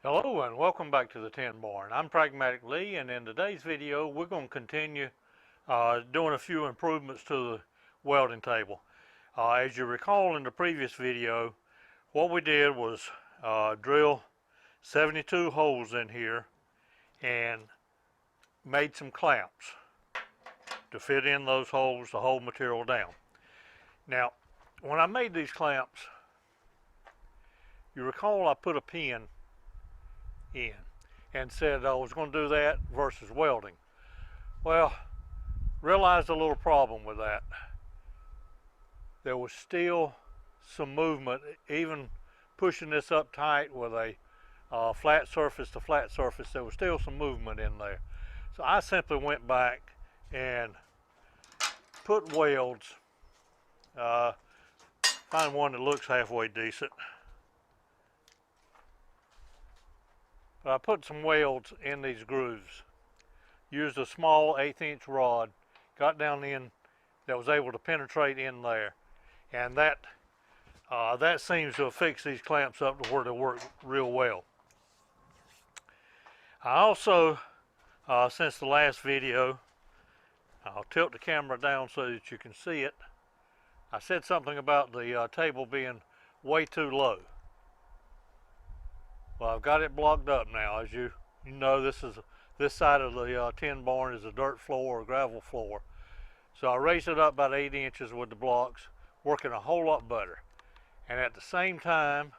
Hello and welcome back to the Tin Barn. I'm Pragmatic Lee, and in today's video we're going to continue doing a few improvements to the welding table. As you recall in the previous video, what we did was drill 72 holes in here and made some clamps to fit in those holes to hold material down. Now, when I made these clamps, you recall I put a pin in and said I was going to do that versus welding. Well, realized a little problem with that. There was still some movement, even pushing this up tight with a flat surface to flat surface. There was still some movement in there. So I simply went back and put welds, find one that looks halfway decent. But I put some welds in these grooves, used a small 1/8" rod, got down in that was able to penetrate in there, and that seems to have fixed these clamps up to where they work real well. I also, since the last video, I'll tilt the camera down so that you can see it. I said something about the table being way too low. Well, I've got it blocked up now. As you know, this side of the tin barn is a dirt floor or gravel floor. So I raised it up about 8 inches with the blocks, working a whole lot better. And at the same time,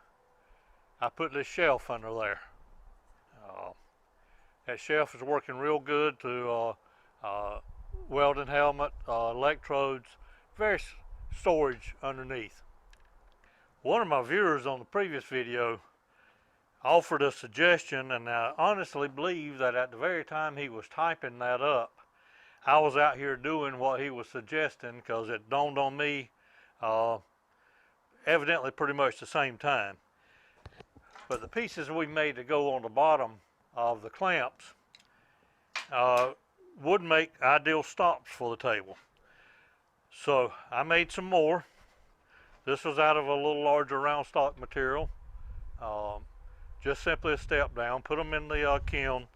I put this shelf under there. That shelf is working real good to welding helmet, electrodes, various storage underneath. One of my viewers on the previous video offered a suggestion, and I honestly believe that at the very time he was typing that up, I was out here doing what he was suggesting, because it dawned on me evidently pretty much the same time. But the pieces we made to go on the bottom of the clamps would make ideal stops for the table. So I made some more. This was out of a little larger round stock material. Just simply a step down, put them in the kiln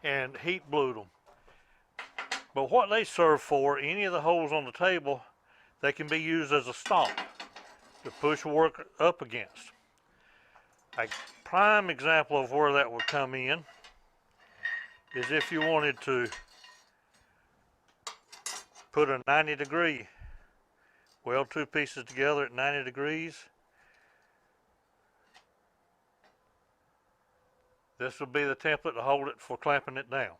and heat blued them. But what they serve for, any of the holes on the table, they can be used as a stop to push work up against. A prime example of where that would come in is if you wanted to put a 90-degree, weld two pieces together at 90 degrees. This would be the template to hold it for clamping it down.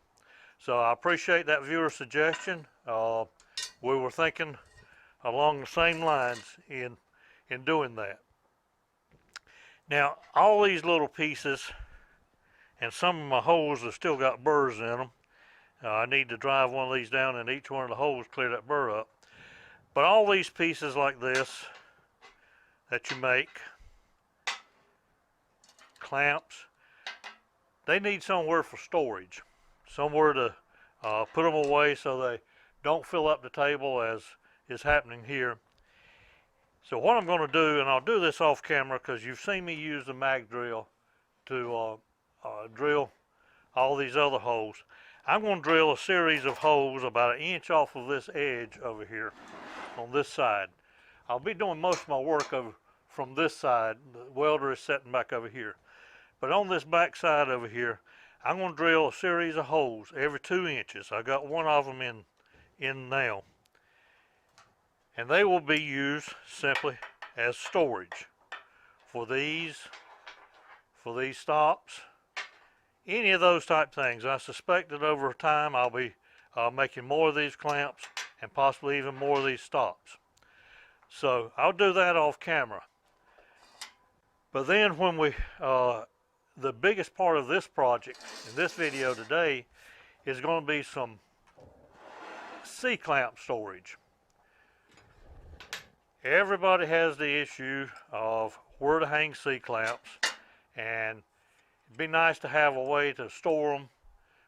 So I appreciate that viewer's suggestion. We were thinking along the same lines in doing that. Now, all these little pieces, and some of my holes have still got burrs in them. I need to drive one of these down in each one of the holes, clear that burr up. But all these pieces like this that you make, clamps, they need somewhere for storage, somewhere to put them away so they don't fill up the table as is happening here. So what I'm going to do, and I'll do this off camera because you've seen me use the mag drill to drill all these other holes. I'm going to drill a series of holes about 1 inch off of this edge over here on this side. I'll be doing most of my work from this side. The welder is sitting back over here. But on this back side over here, I'm going to drill a series of holes every 2 inches. I got one of them in now. And they will be used simply as storage for these stops, any of those type things. I suspect that over time I'll be making more of these clamps and possibly even more of these stops. So I'll do that off camera. But then when the biggest part of this project in this video today is going to be some C-clamp storage. Everybody has the issue of where to hang C-clamps, and it'd be nice to have a way to store them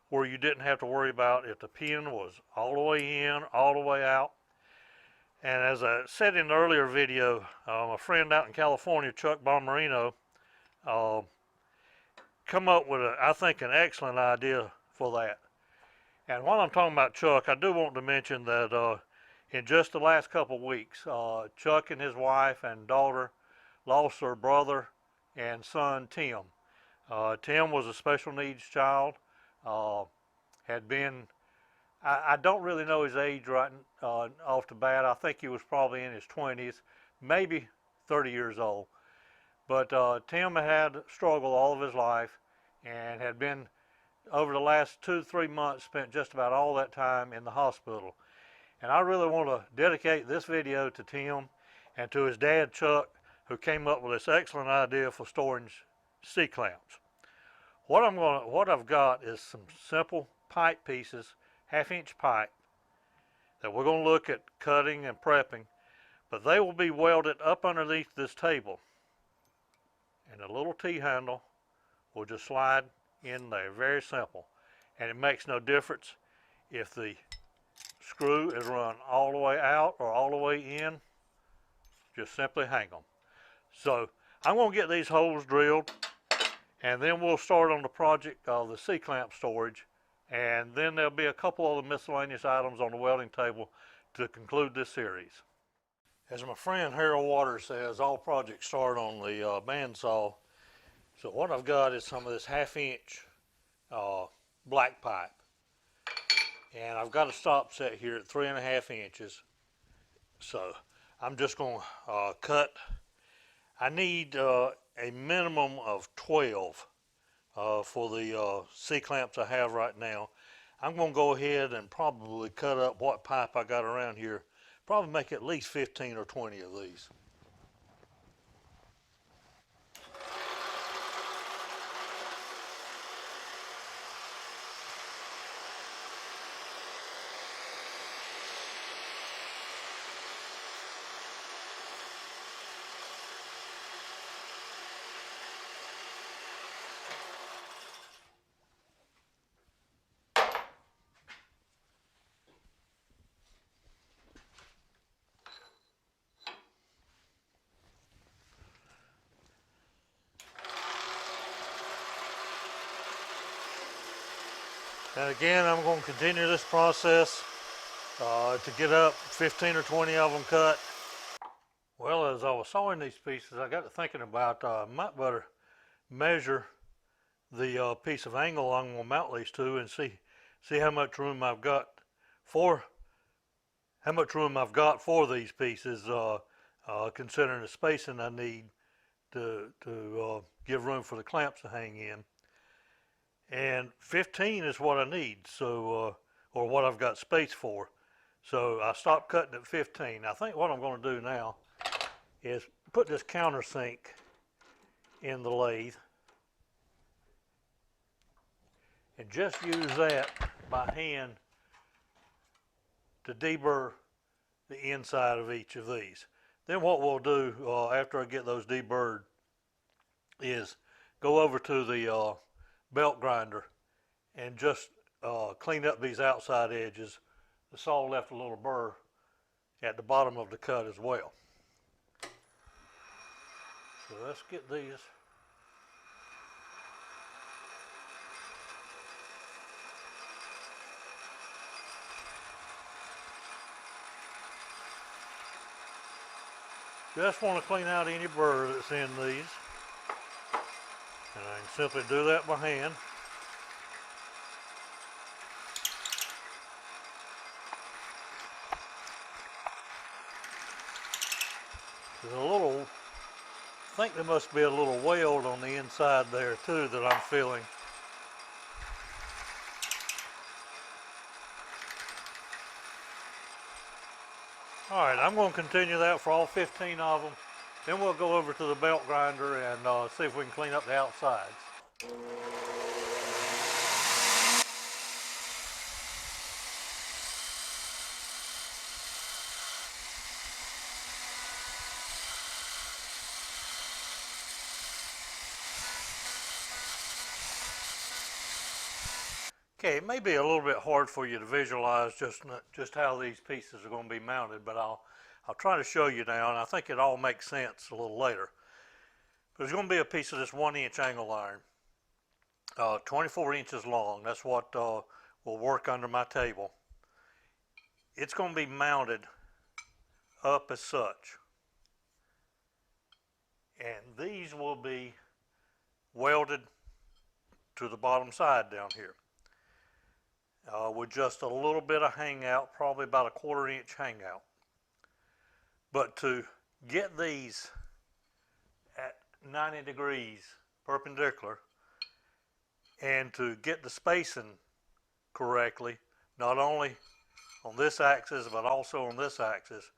where you didn't have to worry about if the pin was all the way in, all the way out. And as I said in the earlier video, a friend out in California, Chuck Bomarino, come up with, I think, an excellent idea for that. And while I'm talking about Chuck, I do want to mention that in just the last couple of weeks, Chuck and his wife and daughter lost their brother and son, Tim. Tim was a special needs child, uh, had been, I don't really know his age right off the bat. I think he was probably in his 20s, maybe 30 years old. But Tim had struggled all of his life and had been, over the last 2 to 3 months, spent just about all that time in the hospital. And I really want to dedicate this video to Tim and to his dad, Chuck, who came up with this excellent idea for storing C-clamps. What I've got is some simple pipe pieces, 1/2 inch pipe, that we're going to look at cutting and prepping, but they will be welded up underneath this table. And a little T-handle will just slide in there, very simple. And it makes no difference if the screw is run all the way out or all the way in, just simply hang them. So I'm going to get these holes drilled, and then we'll start on the project of the C-clamp storage, and then there'll be a couple of the miscellaneous items on the welding table to conclude this series. As my friend Harold Waters says, all projects start on the bandsaw. So what I've got is some of this 1/2 inch black pipe, and I've got a stop set here at 3.5 inches. So I'm just going to cut. I need a minimum of 12 for the C-clamps I have right now. I'm going to go ahead and probably cut up what pipe I got around here. Probably make at least 15 or 20 of these. And again, I'm going to continue this process to get up 15 or 20 of them cut. Well, as I was sawing these pieces, I got to thinking about I might better measure the piece of angle I'm going to mount these to and see how much room I've got for these pieces, considering the spacing I need to give room for the clamps to hang in. And 15 is what I need, so or what I've got space for. So I stopped cutting at 15. I think what I'm going to do now is put this countersink in the lathe and just use that by hand to deburr the inside of each of these. Then what we'll do after I get those deburred is go over to the belt grinder and just clean up these outside edges. The saw left a little burr at the bottom of the cut as well. So let's get these. Just want to clean out any burr that's in these. And I can simply do that by hand. There's a little, I think there must be a little weld on the inside there too that I'm feeling. All right, I'm going to continue that for all 15 of them. Then we'll go over to the belt grinder and see if we can clean up the outsides. Okay, it may be a little bit hard for you to visualize just how these pieces are going to be mounted, but I'll try to show you now, and I think it all makes sense a little later. There's going to be a piece of this 1-inch angle iron, 24 inches long. That's what will work under my table. It's going to be mounted up as such. And these will be welded to the bottom side down here with just a little bit of hangout, probably about a 1/4 inch hangout. But to get these at 90 degrees perpendicular and to get the spacing correctly, not only on this axis but also on this axis,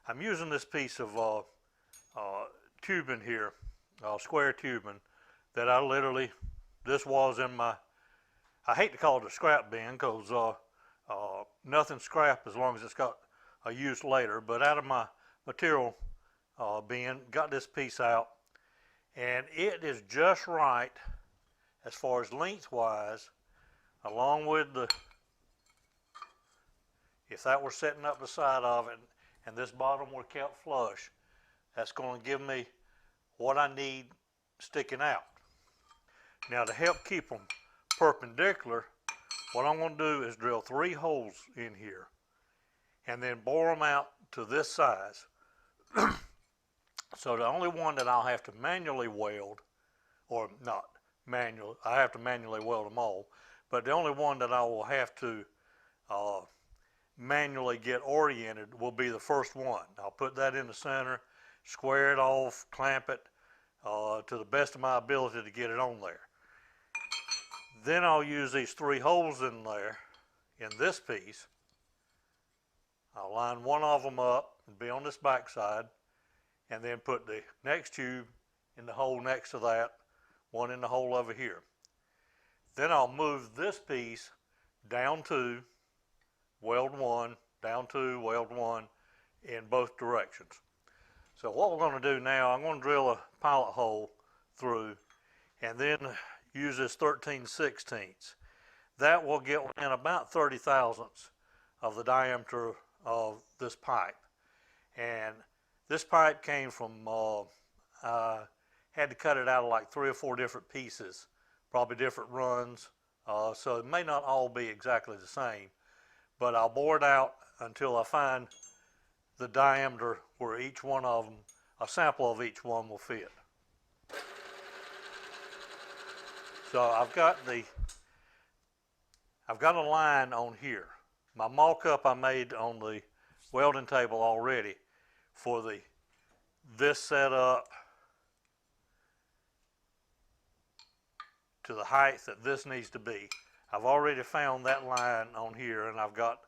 I'm using this piece of tubing here, square tubing, that I literally, this was in my, I hate to call it a scrap bin because nothing's scrap as long as it's got a use later, but out of my material bin, got this piece out, and it is just right as far as lengthwise, along with the, if that were setting up the side of it and this bottom were kept flush, that's going to give me what I need sticking out. Now, to help keep them perpendicular, what I'm going to do is drill 3 holes in here and then bore them out to this size. So the only one that I'll have to manually weld, or not manual, I have to manually weld them all, but the only one that I will have to manually get oriented will be the first one. I'll put that in the center, square it off, clamp it to the best of my ability to get it on there. Then I'll use these 3 holes in there in this piece. I'll line one of them up and be on this back side, and then put the next tube in the hole next to that, one in the hole over here. Then I'll move this piece down 2, weld 1, down 2, weld 1 in both directions. So what we're going to do now, I'm going to drill a pilot hole through and then use this 13/16. That will get within about 30 thousandths of the diameter of this pipe. And this pipe came from, had to cut it out of like 3 or 4 different pieces, probably different runs, so it may not all be exactly the same, but I'll bore it out until I find the diameter where each one of them, a sample of each one will fit. So I've got a line on here. My mock-up I made on the welding table already for this setup to the height that this needs to be. I've already found that line on here, and I've got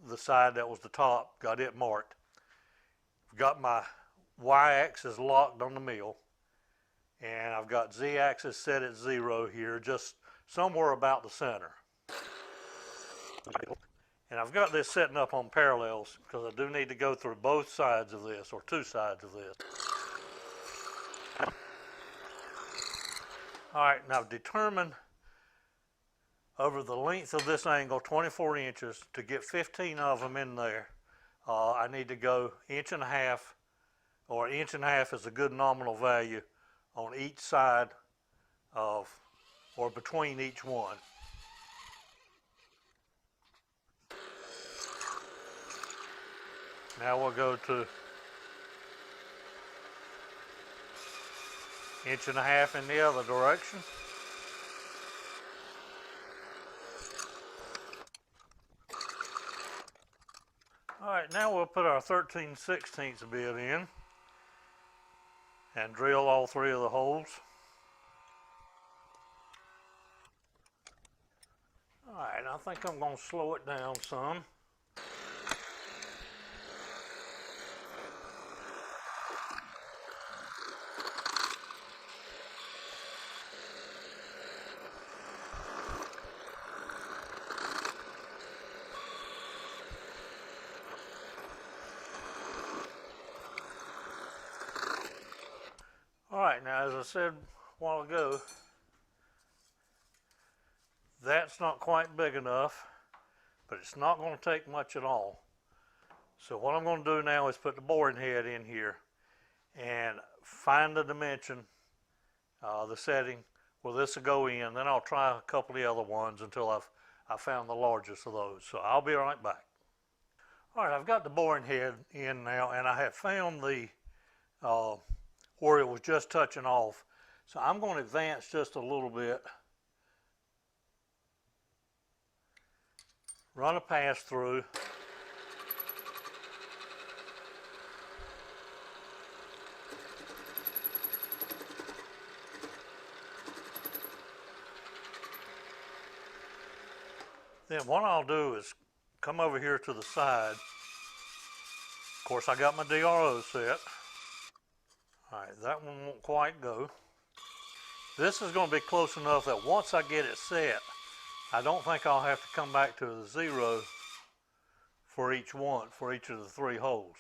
the side that was the top, got it marked. I've got my y-axis locked on the mill, and I've got z-axis set at 0 here, just somewhere about the center. And I've got this setting up on parallels because I do need to go through both sides of this, or 2 sides of this. All right, now determine over the length of this angle, 24 inches, to get 15 of them in there. I need to go 1.5 inches, or 1.5 inches is a good nominal value on each side of, or between each one. Now we'll go to 1.5 inches in the other direction. All right, now we'll put our 13/16 bit in and drill all 3 of the holes. All right, I think I'm going to slow it down some. All right, now as I said a while ago, that's not quite big enough, but it's not going to take much at all. So what I'm going to do now is put the boring head in here and find the dimension, the setting well, this will go in. Then I'll try a couple of the other ones until I found the largest of those. So I'll be right back. All right, I've got the boring head in now, and I have found the where it was just touching off. So I'm going to advance just a little bit, run a pass through. Then what I'll do is come over here to the side. Of course, I got my DRO set. All right, that one won't quite go. This is going to be close enough that once I get it set, I don't think I'll have to come back to the 0 for each of the 3 holes.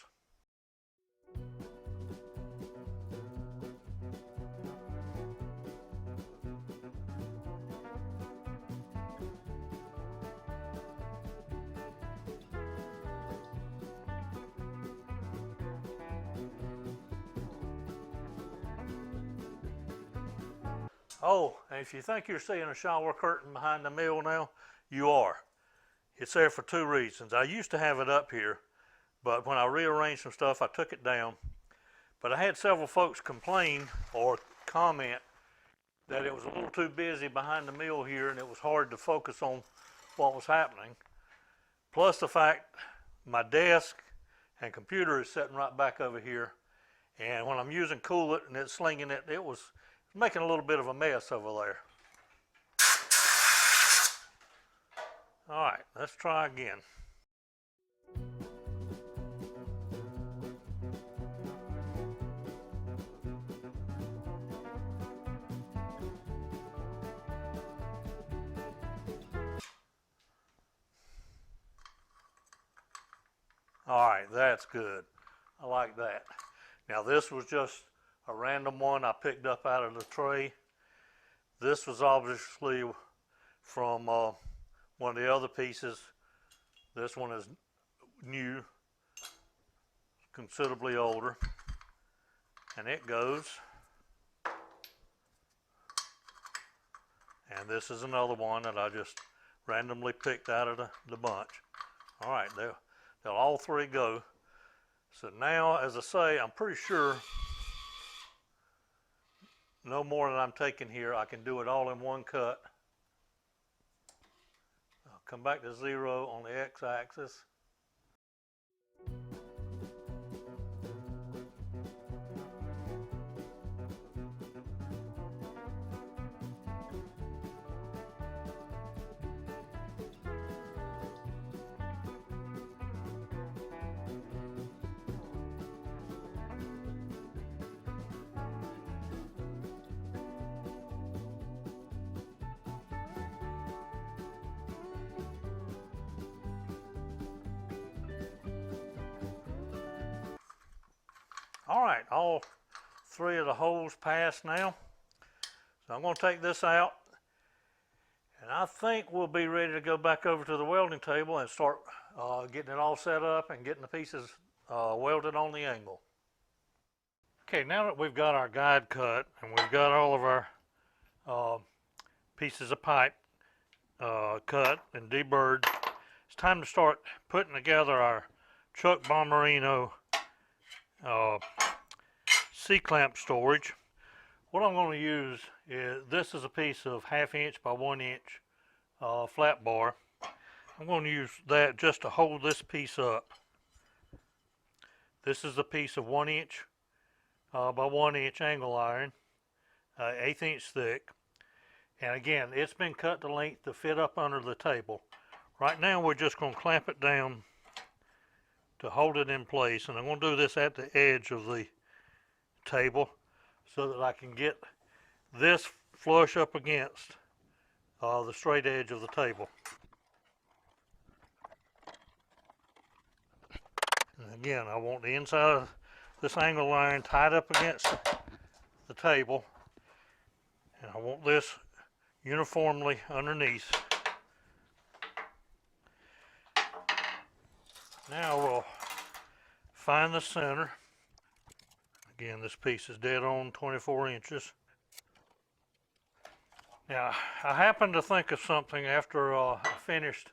Oh, and if you think you're seeing a shower curtain behind the mill now, you are. It's there for 2 reasons. I used to have it up here, but when I rearranged some stuff, I took it down. But I had several folks complain or comment that it was a little too busy behind the mill here and it was hard to focus on what was happening. Plus the fact my desk and computer is sitting right back over here, and when I'm using coolant and it's slinging it, it was making a little bit of a mess over there. All right, let's try again. All right, that's good. I like that. Now this was just a random one I picked up out of the tray. This was obviously from one of the other pieces. This one is new, considerably older, and it goes. And this is another one that I just randomly picked out of the bunch. All right, they'll all 3 go. So now, as I say, I'm pretty sure no more than I'm taking here. I can do it all in one cut. I'll come back to 0 on the x-axis. All right, all 3 of the holes passed now. So I'm going to take this out, and I think we'll be ready to go back over to the welding table and start getting it all set up and getting the pieces welded on the angle. Okay, now that we've got our guide cut and we've got all of our pieces of pipe cut and deburred, it's time to start putting together our Chuck Bomberino C-clamp storage. What I'm going to use is, this is a piece of 1/2 inch by 1 inch flat bar. I'm going to use that just to hold this piece up. This is a piece of 1 inch by 1 inch angle iron, 1/8 inch thick. And again, it's been cut to length to fit up under the table. Right now we're just going to clamp it down to hold it in place, and I'm going to do this at the edge of the table so that I can get this flush up against the straight edge of the table. And again, I want the inside of this angle iron tied up against the table, and I want this uniformly underneath. Now we'll find the center. Again, this piece is dead on 24 inches. Now, I happened to think of something after I finished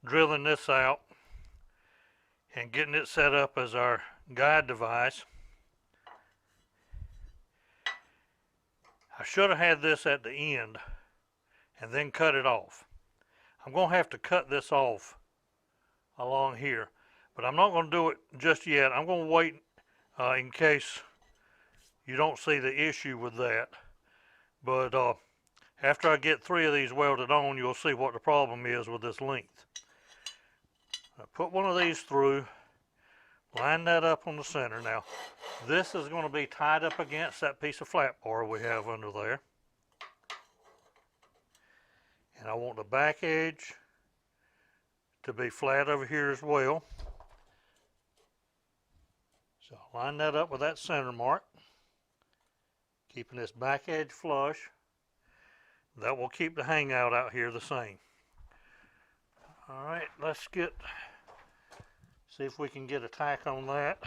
drilling this out and getting it set up as our guide device. I should have had this at the end and then cut it off. I'm going to have to cut this off along here, but I'm not going to do it just yet. I'm going to wait in case you don't see the issue with that. But after I get 3 of these welded on, you'll see what the problem is with this length. I put one of these through, line that up on the center. Now, this is going to be tied up against that piece of flat bar we have under there. And I want the back edge to be flat over here as well. So line that up with that center mark, keeping this back edge flush. That will keep the hangout out here the same. All right, let's see if we can get a tack on that.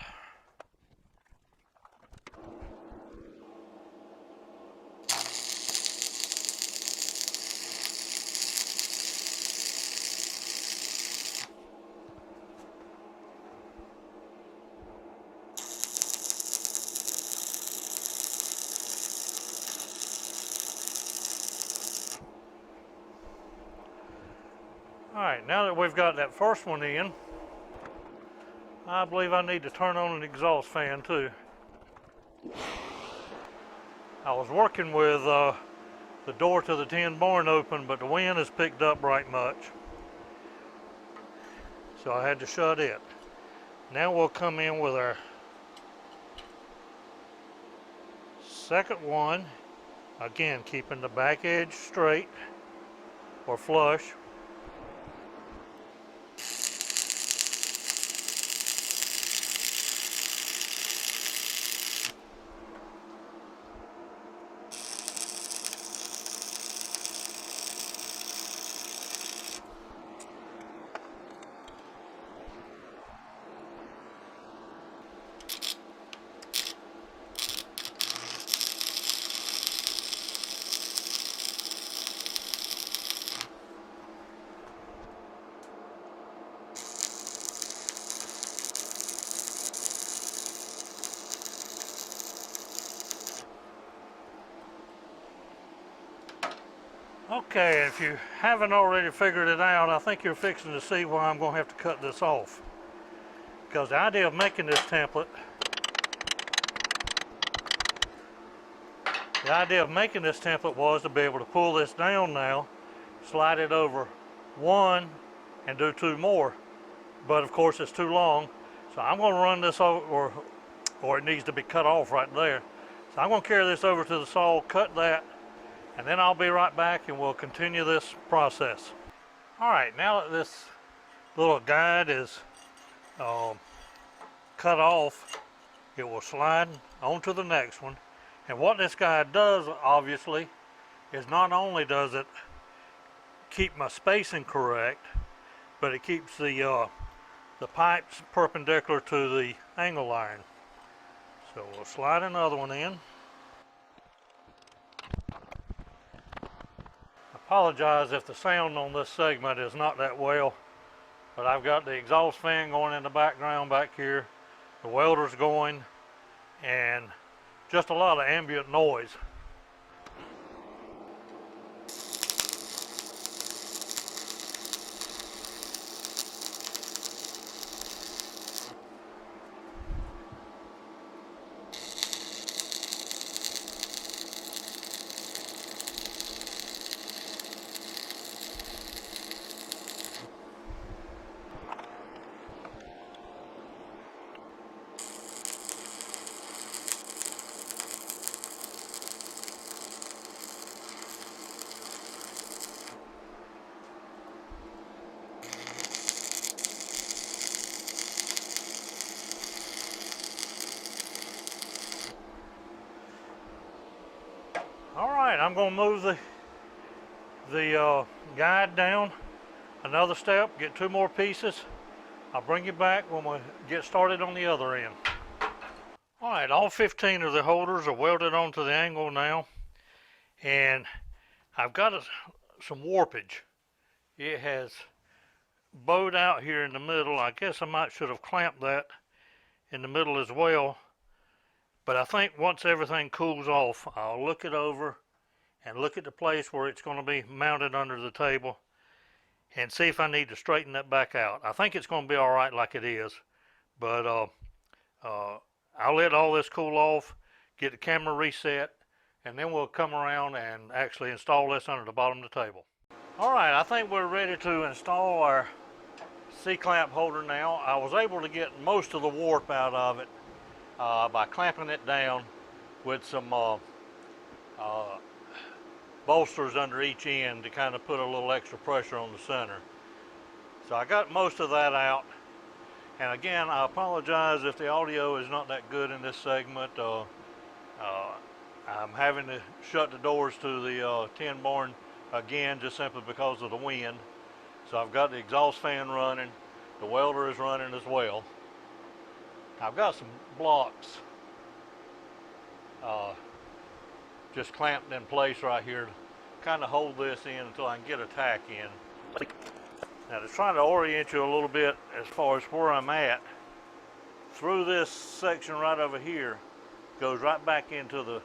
All right, now that we've got that first one in, I believe I need to turn on an exhaust fan too. I was working with the door to the tin barn open, but the wind has picked up right much, so I had to shut it. Now we'll come in with our second one, again keeping the back edge straight or flush. Okay, if you haven't already figured it out, I think you're fixing to see why I'm going to have to cut this off. Because the idea of making this template, was to be able to pull this down now, slide it over one, and do 2 more. But of course it's too long, so I'm going to run this over, or it needs to be cut off right there. So I'm going to carry this over to the saw, cut that, and then I'll be right back and we'll continue this process. All right, now that this little guide is cut off, it will slide onto the next one. And what this guide does, obviously, is not only does it keep my spacing correct, but it keeps the pipes perpendicular to the angle iron. So we'll slide another one in. Apologize if the sound on this segment is not that well, but I've got the exhaust fan going in the background back here, the welder's going, and just a lot of ambient noise. All right, I'm going to move the guide down another step, get 2 more pieces. I'll bring you back when we get started on the other end. All right, all 15 of the holders are welded onto the angle now, and I've got some warpage. It has bowed out here in the middle. I guess I might should have clamped that in the middle as well. But I think once everything cools off, I'll look it over and look at the place where it's going to be mounted under the table and see if I need to straighten that back out. I think it's going to be all right like it is, but I'll let all this cool off, get the camera reset, and then we'll come around and actually install this under the bottom of the table. All right, I think we're ready to install our C-clamp holder now. I was able to get most of the warp out of it by clamping it down with some bolsters under each end to kind of put a little extra pressure on the center. So I got most of that out. And again, I apologize if the audio is not that good in this segment. I'm having to shut the doors to the tin barn again just simply because of the wind. So I've got the exhaust fan running, the welder is running as well. I've got some blocks just clamped in place right here to kind of hold this in until I can get a tack in. Now to try to orient you a little bit as far as where I'm at, through this section right over here goes right back into the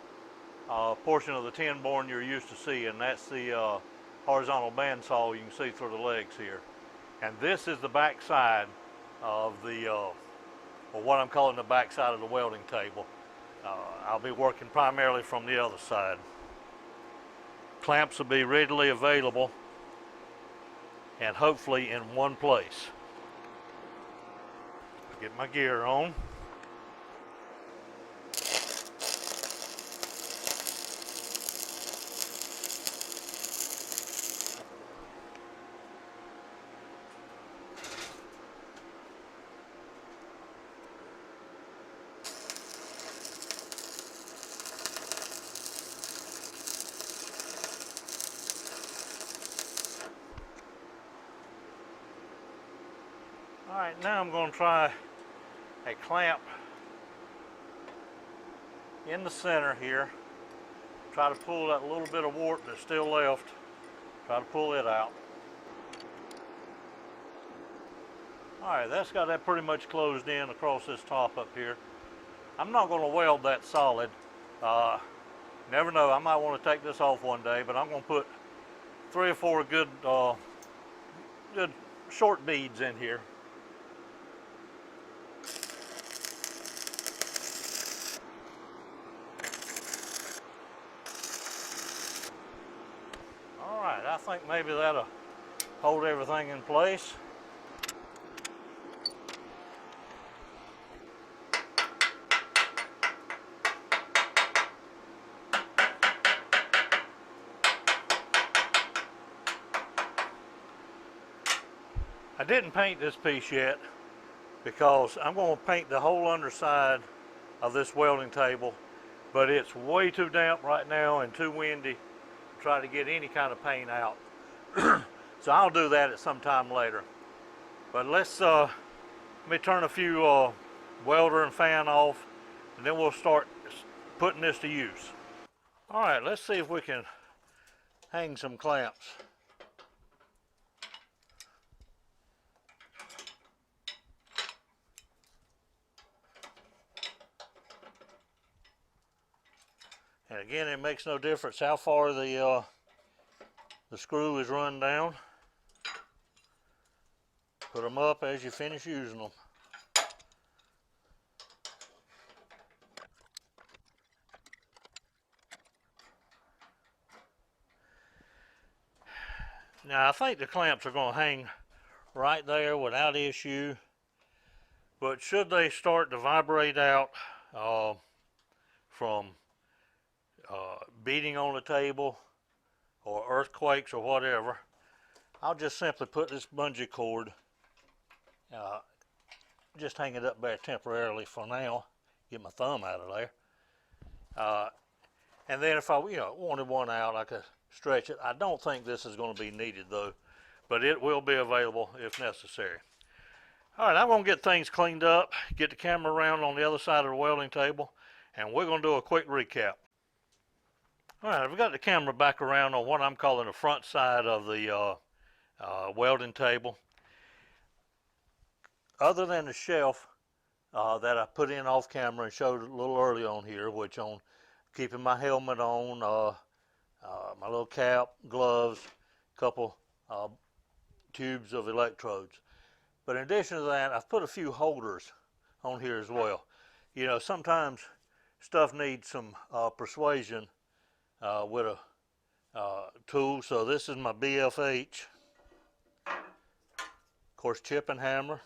portion of the tin barn you're used to seeing. That's the horizontal bandsaw you can see through the legs here. And this is the back side of the, or what I'm calling the back side of the welding table. I'll be working primarily from the other side. Clamps will be readily available and hopefully in one place. Get my gear on. All right, now I'm going to try a clamp in the center here. Try to pull that little bit of warp that's still left. Try to pull it out. All right, that's got that pretty much closed in across this top up here. I'm not going to weld that solid. Never know, I might want to take this off one day, but I'm going to put 3 or 4 good short beads in here. I think maybe that'll hold everything in place. I didn't paint this piece yet because I'm going to paint the whole underside of this welding table, but it's way too damp right now and too windy try to get any kind of paint out. So I'll do that at some time later. But let me turn a few welder and fan off, and then we'll start putting this to use. All right, let's see if we can hang some clamps. And again, it makes no difference how far the screw is run down. Put them up as you finish using them. Now I think the clamps are going to hang right there without issue, but should they start to vibrate out from beating on the table or earthquakes or whatever, I'll just simply put this bungee cord, just hang it up there temporarily for now, get my thumb out of there, and then if I wanted one out, I could stretch it. I don't think this is going to be needed though, but it will be available if necessary. All right, I'm going to get things cleaned up, get the camera around on the other side of the welding table, and we're going to do a quick recap. All right, I've got the camera back around on what I'm calling the front side of the welding table. Other than the shelf that I put in off camera and showed a little early on here, which on keeping my helmet on, my little cap, gloves, couple tubes of electrodes. But in addition to that, I've put a few holders on here as well. You know, sometimes stuff needs some persuasion with a tool. So this is my BFH, of course, chip and hammer.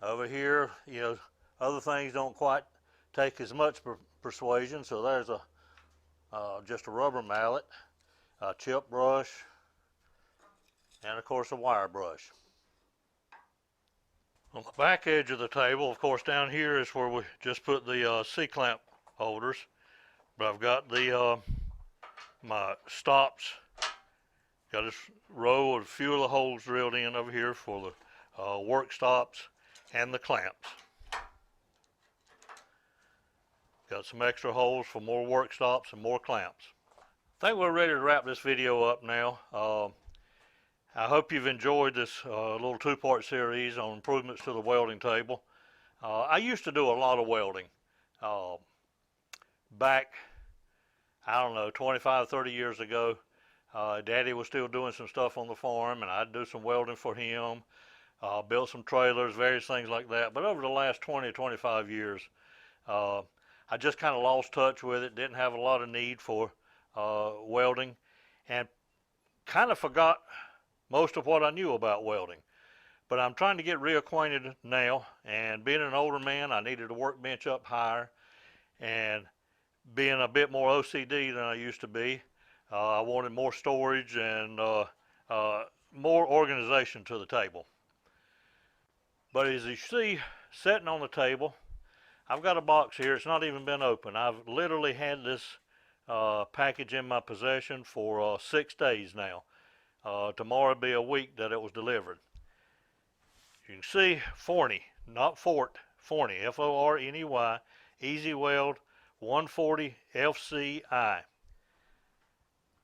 Over here, you know, other things don't quite take as much persuasion. So there's a just a rubber mallet, a chip brush, and of course a wire brush. On the back edge of the table, of course, down here is where we just put the C-clamp holders. But I've got the my stops. Got this row of a few of the holes drilled in over here for the work stops and the clamps. Got some extra holes for more work stops and more clamps. I think we're ready to wrap this video up now. I hope you've enjoyed this little two-part series on improvements to the welding table. I used to do a lot of welding back, I don't know, 25, 30 years ago. Daddy was still doing some stuff on the farm, and I'd do some welding for him, built some trailers, various things like that. But over the last 20, 25 years, I just kind of lost touch with it, didn't have a lot of need for welding, and kind of forgot most of what I knew about welding. But I'm trying to get reacquainted now, and being an older man, I needed a workbench up higher, and being a bit more OCD than I used to be, I wanted more storage and more organization to the table. But as you see, sitting on the table, I've got a box here. It's not even been opened. I've literally had this package in my possession for 6 days now. Tomorrow will be a week that it was delivered. You can see Forney, not Fort, Forney, F-O-R-N-E-Y, Easy Weld 140 FCI.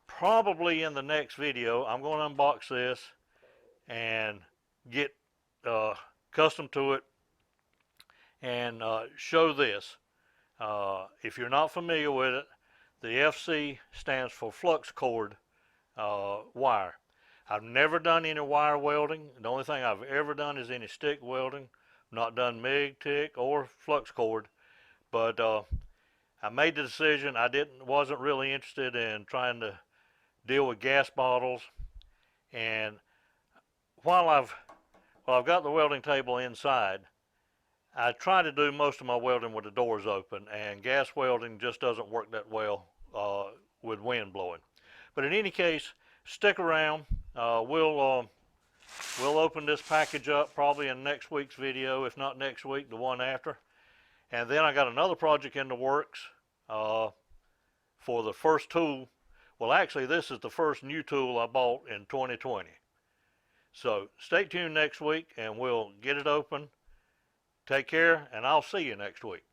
Probably in the next video, I'm going to unbox this and get accustomed to it and show this. If you're not familiar with it, the FC stands for flux cord wire. I've never done any wire welding. The only thing I've ever done is any stick welding. Not done MIG, TIG, or flux cord. But I made the decision. I wasn't really interested in trying to deal with gas bottles. And while I've got the welding table inside, I try to do most of my welding with the doors open, and gas welding just doesn't work that well with wind blowing. But in any case, stick around. We'll open this package up probably in next week's video, if not next week, the one after. And then I got another project in the works for the first tool. Well, actually, this is the first new tool I bought in 2020. So stay tuned next week, and we'll get it open. Take care, and I'll see you next week.